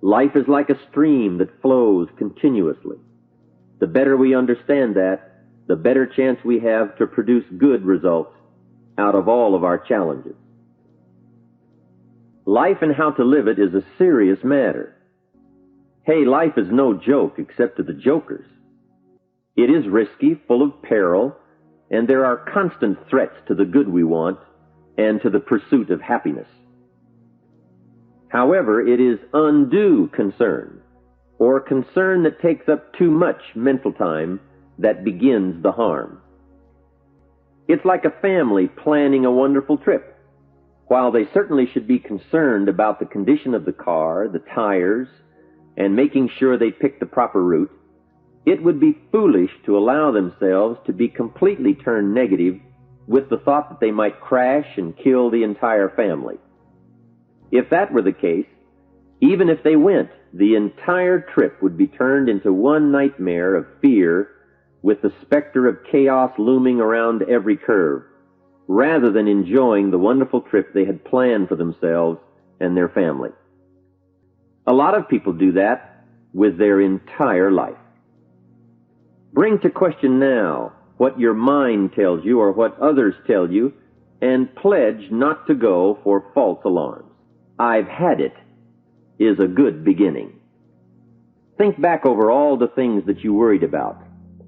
Life is like a stream that flows continuously. The better we understand that, the better chance we have to produce good results out of all of our challenges. Life and how to live it is a serious matter. Hey, life is no joke except to the jokers. It is risky, full of peril, and there are constant threats to the good we want and to the pursuit of happiness. However, it is undue concern, or concern that takes up too much mental time, that begins the harm. It's like a family planning a wonderful trip. While they certainly should be concerned about the condition of the car, the tires, and making sure they pick the proper route, it would be foolish to allow themselves to be completely turned negative with the thought that they might crash and kill the entire family. If that were the case, even if they went, the entire trip would be turned into one nightmare of fear with the specter of chaos looming around every curve, rather than enjoying the wonderful trip they had planned for themselves and their family. A lot of people do that with their entire life. Bring to question now what your mind tells you or what others tell you, and pledge not to go for false alarms. "I've had it" is a good beginning. Think back over all the things that you worried about,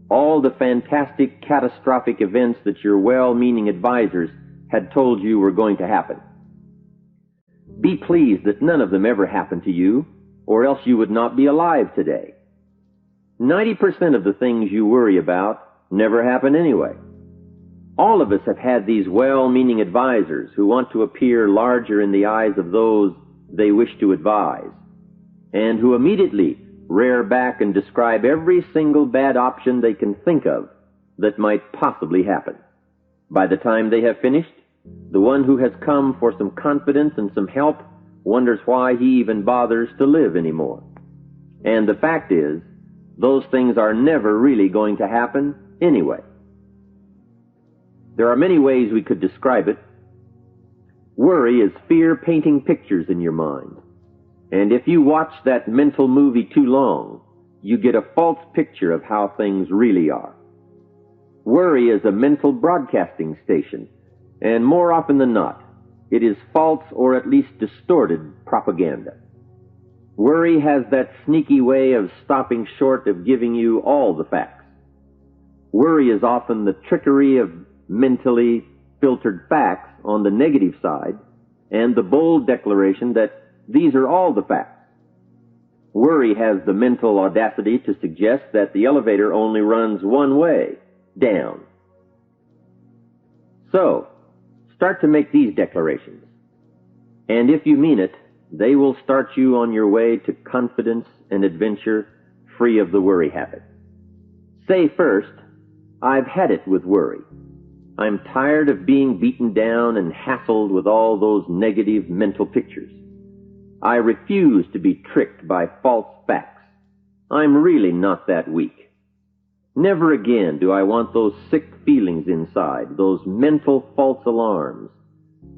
all the fantastic, catastrophic events that your well-meaning advisors had told you were going to happen. Be pleased that none of them ever happened to you, or else you would not be alive today. 90% of the things you worry about never happen anyway. All of us have had these well-meaning advisors who want to appear larger in the eyes of those they wish to advise, and who immediately rear back and describe every single bad option they can think of that might possibly happen. By the time they have finished, the one who has come for some confidence and some help wonders why he even bothers to live anymore. And the fact is, those things are never really going to happen anyway. There are many ways we could describe it. Worry is fear painting pictures in your mind. And if you watch that mental movie too long, you get a false picture of how things really are. Worry is a mental broadcasting station, and more often than not, it is false or at least distorted propaganda. Worry has that sneaky way of stopping short of giving you all the facts. Worry is often the trickery of mentally filtered facts on the negative side, and the bold declaration that these are all the facts. Worry has the mental audacity to suggest that the elevator only runs one way, down. So, start to make these declarations. And if you mean it, they will start you on your way to confidence and adventure, free of the worry habit. Say first, "I've had it with worry. I'm tired of being beaten down and hassled with all those negative mental pictures. I refuse to be tricked by false facts. I'm really not that weak. Never again do I want those sick feelings inside, those mental false alarms.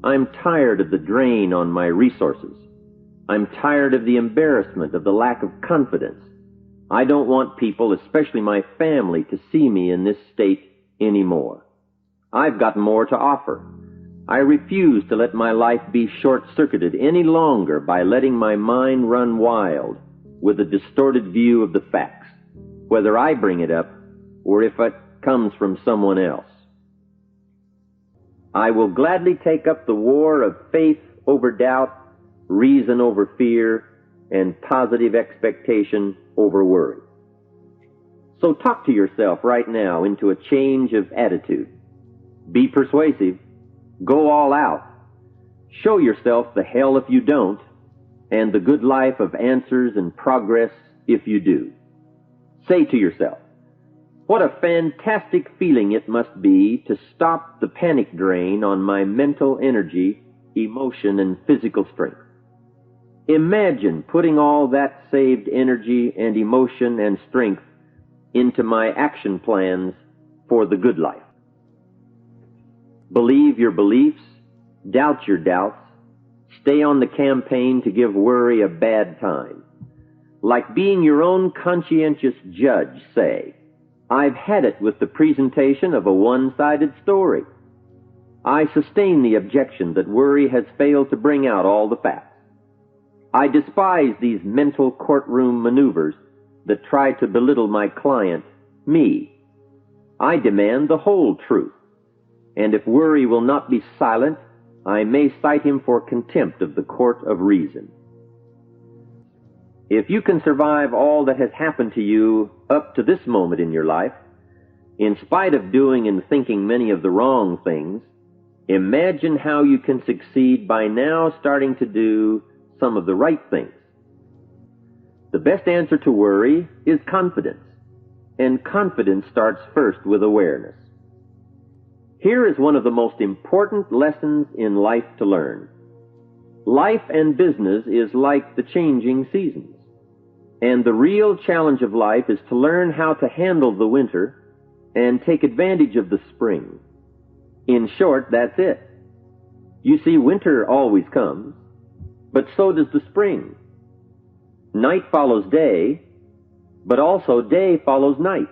I'm tired of the drain on my resources. I'm tired of the embarrassment of the lack of confidence. I don't want people, especially my family, to see me in this state anymore. I've got more to offer. I refuse to let my life be short-circuited any longer by letting my mind run wild with a distorted view of the facts, whether I bring it up or if it comes from someone else. I will gladly take up the war of faith over doubt, reason over fear, and positive expectation over worry." So talk to yourself right now into a change of attitude. Be persuasive. Go all out. Show yourself the hell if you don't, and the good life of answers and progress if you do. Say to yourself, "What a fantastic feeling it must be to stop the panic drain on my mental energy, emotion, and physical strength. Imagine putting all that saved energy and emotion and strength into my action plans for the good life." Believe your beliefs, doubt your doubts, stay on the campaign to give worry a bad time, like being your own conscientious judge, say, I've had it with the presentation of a one-sided story. I sustain the objection that worry has failed to bring out all the facts. I despise these mental courtroom maneuvers that try to belittle my client, me. I demand the whole truth, and if worry will not be silent, I may cite him for contempt of the court of reason. If you can survive all that has happened to you up to this moment in your life, in spite of doing and thinking many of the wrong things, imagine how you can succeed by now starting to do some of the right things. The best answer to worry is confidence, and confidence starts first with awareness. Here is one of the most important lessons in life to learn. Life and business is like the changing seasons, and the real challenge of life is to learn how to handle the winter and take advantage of the spring. In short, that's it. You see, winter always comes, but so does the spring. Night follows day, but also day follows night.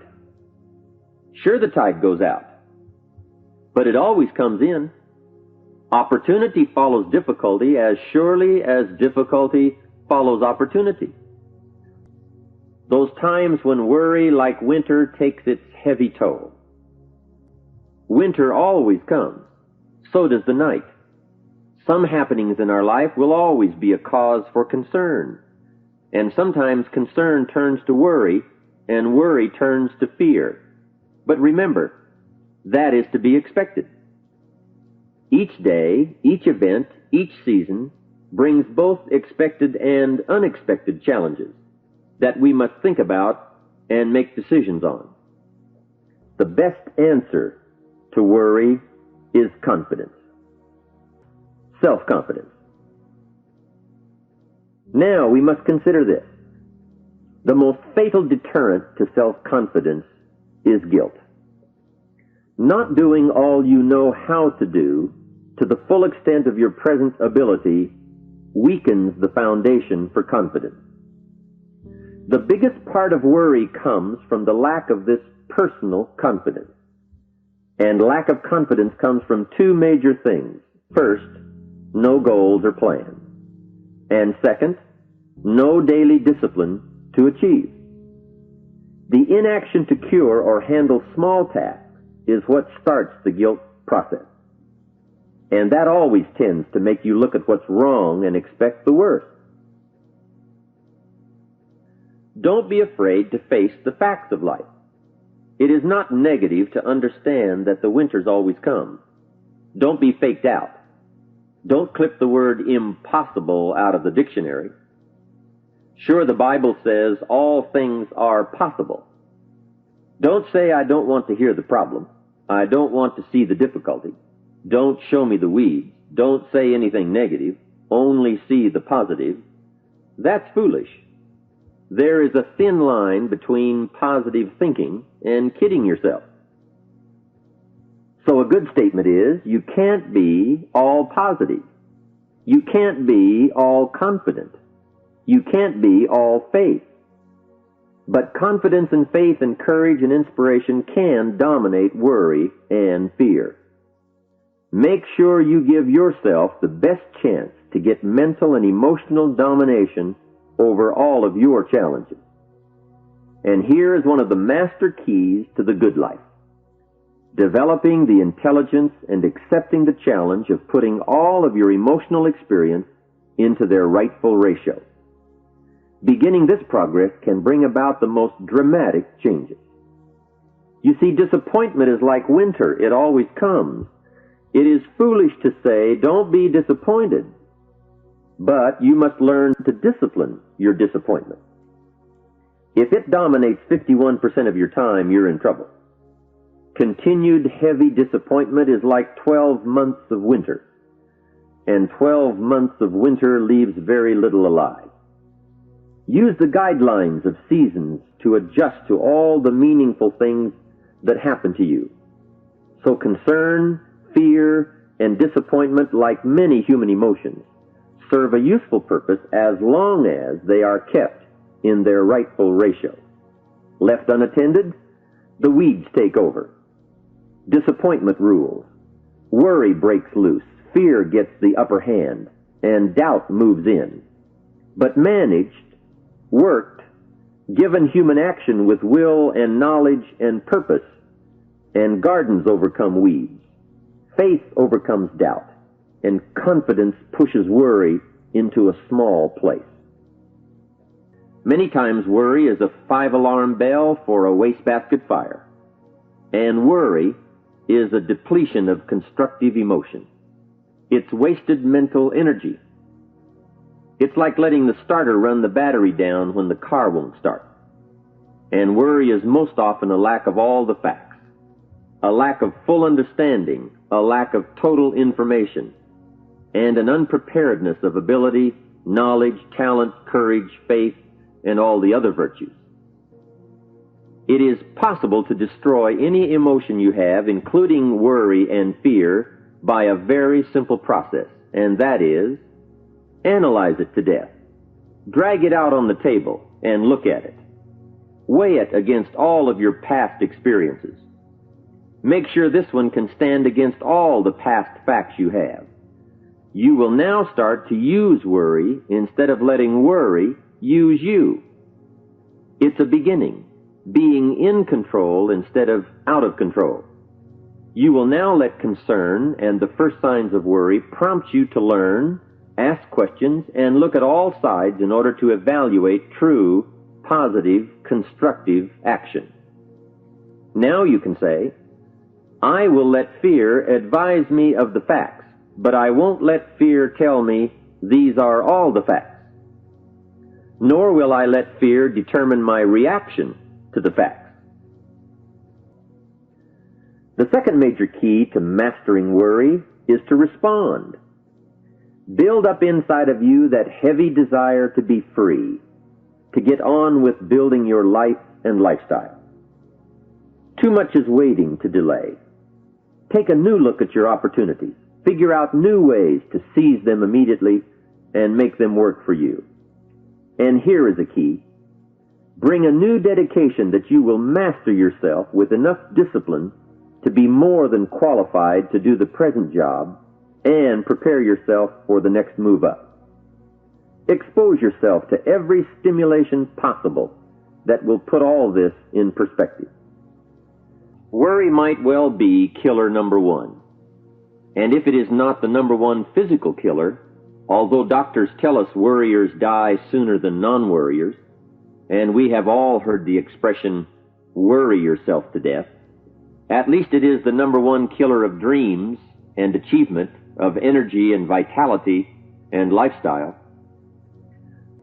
Sure, the tide goes out, but it always comes in. Opportunity follows difficulty as surely as difficulty follows opportunity. Those times when worry, like winter, takes its heavy toll. Winter always comes, so does the night. Some happenings in our life will always be a cause for concern, and sometimes concern turns to worry, and worry turns to fear. But remember, that is to be expected. Each day, each event, each season brings both expected and unexpected challenges that we must think about and make decisions on. The best answer to worry is confidence. Self-confidence. Now we must consider this. The most fatal deterrent to self-confidence is guilt. Not doing all you know how to do to the full extent of your present ability weakens the foundation for confidence. The biggest part of worry comes from the lack of this personal confidence. And lack of confidence comes from two major things. First, no goals or plans. And second, no daily discipline to achieve. The inaction to cure or handle small tasks is what starts the guilt process. And that always tends to make you look at what's wrong and expect the worst. Don't be afraid to face the facts of life. It is not negative to understand that the winters always come. Don't be faked out. Don't clip the word impossible out of the dictionary. Sure, the Bible says all things are possible. Don't say, I don't want to hear the problem. I don't want to see the difficulty. Don't show me the weeds. Don't say anything negative. Only see the positive. That's foolish. There is a thin line between positive thinking and kidding yourself. So a good statement is, you can't be all positive. You can't be all confident. You can't be all faith. But confidence and faith and courage and inspiration can dominate worry and fear. Make sure you give yourself the best chance to get mental and emotional domination over all of your challenges. And here is one of the master keys to the good life. Developing the intelligence and accepting the challenge of putting all of your emotional experience into their rightful ratio. Beginning this progress can bring about the most dramatic changes. You see, disappointment is like winter. It always comes. It is foolish to say, don't be disappointed. But you must learn to discipline your disappointment. If it dominates 51% of your time, you're in trouble. Continued heavy disappointment is like 12 months of winter. And 12 months of winter leaves very little alive. Use the guidelines of seasons to adjust to all the meaningful things that happen to you. So concern, fear, and disappointment, like many human emotions, serve a useful purpose as long as they are kept in their rightful ratio. Left unattended, the weeds take over. Disappointment rules. Worry breaks loose. Fear gets the upper hand, and doubt moves in. But managed, worked, given human action with will and knowledge and purpose, and gardens overcome weeds. Faith overcomes doubt, and confidence pushes worry into a small place. Many times worry is a 5-alarm bell for a wastebasket fire, and worry is a depletion of constructive emotion. It's wasted mental energy. It's like letting the starter run the battery down when the car won't start. And worry is most often a lack of all the facts, a lack of full understanding, a lack of total information, and an unpreparedness of ability, knowledge, talent, courage, faith, and all the other virtues. It is possible to destroy any emotion you have, including worry and fear, by a very simple process, and that is, analyze it to death. Drag it out on the table and look at it. Weigh it against all of your past experiences. Make sure this one can stand against all the past facts you have. You will now start to use worry instead of letting worry use you. It's a beginning, being in control instead of out of control. You will now let concern and the first signs of worry prompt you to learn, ask questions, and look at all sides in order to evaluate true, positive, constructive action. Now you can say, I will let fear advise me of the facts, but I won't let fear tell me these are all the facts. Nor will I let fear determine my reaction to the facts. The second major key to mastering worry is to respond. Build up inside of you that heavy desire to be free, to get on with building your life and lifestyle. Too much is waiting to delay. Take a new look at your opportunities. Figure out new ways to seize them immediately and make them work for you. And here is a key. Bring a new dedication that you will master yourself with enough discipline to be more than qualified to do the present job and prepare yourself for the next move up. Expose yourself to every stimulation possible that will put all this in perspective. Worry might well be killer number one. And if it is not the number one physical killer, although doctors tell us worriers die sooner than non-worriers, and we have all heard the expression, worry yourself to death, at least it is the number one killer of dreams and achievement, of energy and vitality and lifestyle.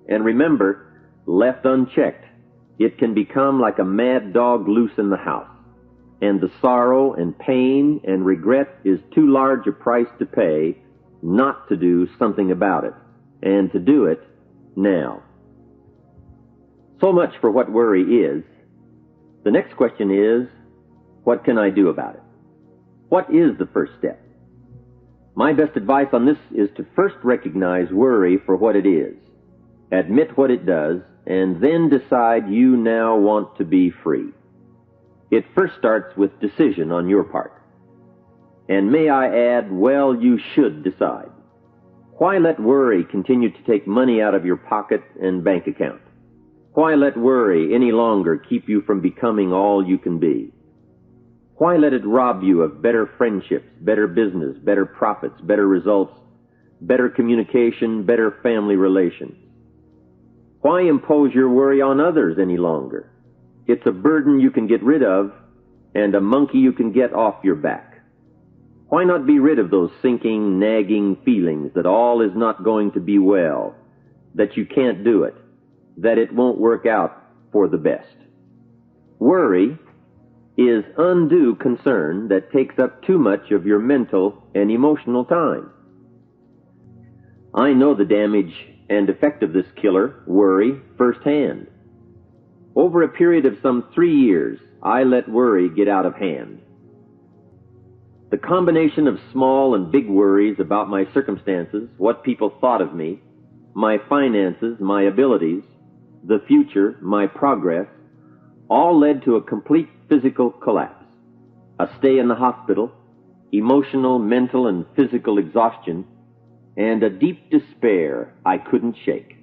And remember, left unchecked, it can become like a mad dog loose in the house, and the sorrow and pain and regret is too large a price to pay not to do something about it, and to do it now. So much for what worry is. The next question is, what can I do about it? What is the first step? My best advice on this is to first recognize worry for what it is, admit what it does, and then decide you now want to be free. It first starts with decision on your part. And may I add, well, you should decide. Why let worry continue to take money out of your pocket and bank account? Why let worry any longer keep you from becoming all you can be? Why let it rob you of better friendships, better business, better profits, better results, better communication, better family relations? Why impose your worry on others any longer? It's a burden you can get rid of and a monkey you can get off your back. Why not be rid of those sinking, nagging feelings that all is not going to be well, that you can't do it, that it won't work out for the best? Worry is undue concern that takes up too much of your mental and emotional time. I know the damage and effect of this killer, worry, firsthand. Over a period of some 3 years, I let worry get out of hand. The combination of small and big worries about my circumstances, what people thought of me, my finances, my abilities, the future, my progress, all led to a complete physical collapse. A stay in the hospital, emotional, mental, and physical exhaustion, and a deep despair I couldn't shake.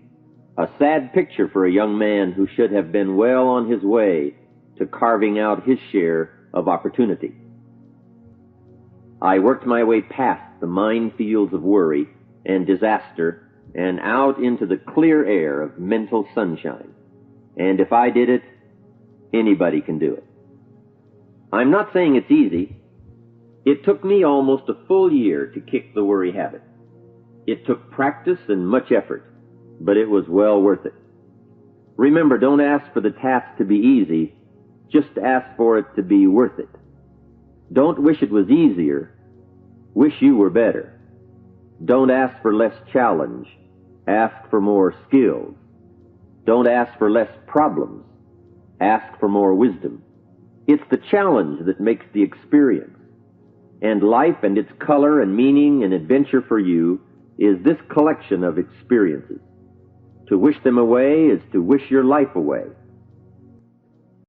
A sad picture for a young man who should have been well on his way to carving out his share of opportunity. I worked my way past the minefields of worry and disaster and out into the clear air of mental sunshine. And if I did it, anybody can do it. I'm not saying it's easy. It took me almost a full year to kick the worry habit. It took practice and much effort, but it was well worth it. Remember, don't ask for the task to be easy, just ask for it to be worth it. Don't wish it was easier, wish you were better. Don't ask for less challenge, ask for more skills. Don't ask for less problems, ask for more wisdom. It's the challenge that makes the experience. And life and its color and meaning and adventure for you is this collection of experiences. To wish them away is to wish your life away.